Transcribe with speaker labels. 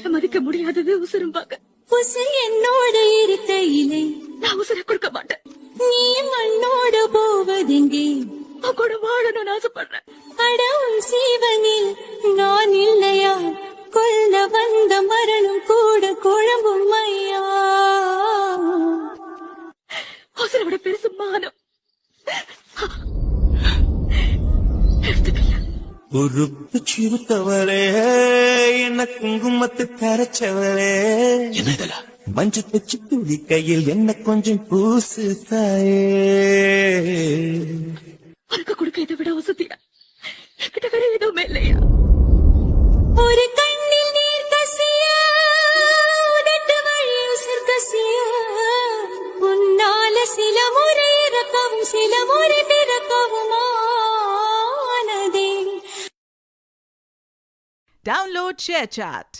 Speaker 1: மதிக்க முடியாதது உசுரும்பாங்க.
Speaker 2: உசு என்னோட இருக்கையிலே
Speaker 1: நான் உசுரை கொடுக்க மாட்டேன்.
Speaker 2: நீ மண்ணோட போவதெங்கே?
Speaker 1: உன் கூட வாழணும்னு ஆசைப்படுறேன்.
Speaker 2: அடவும் சீவனில் நான் இல்லையா? கொல்ல வந்த மரணம் கூட குழம்பும் ஐயா.
Speaker 1: உசுரை விட பெருசு மானம். எடுத்துக்கல.
Speaker 3: உருப்பு சிறுத்தவளே, என்ன குங்குமத்து கரைச்சவளே,
Speaker 4: என்ன இதெல்லாம்?
Speaker 3: மஞ்சு தச்சு துளி கையில் என்ன கொஞ்சம் பூசு தாயே.
Speaker 1: உனக்கு கொடுக்க இதை விட வசதியா என்கிட்ட வேற எதுவுமே இல்லையா?
Speaker 2: ஒரு கண்ணில் நீர் கசியா, உதட்டு வழி உசிர் கசியா, உன்னால சில முறை இறக்கவும் சில முறை பிறக்கவும் ஆனதே.
Speaker 5: Download ShareChat.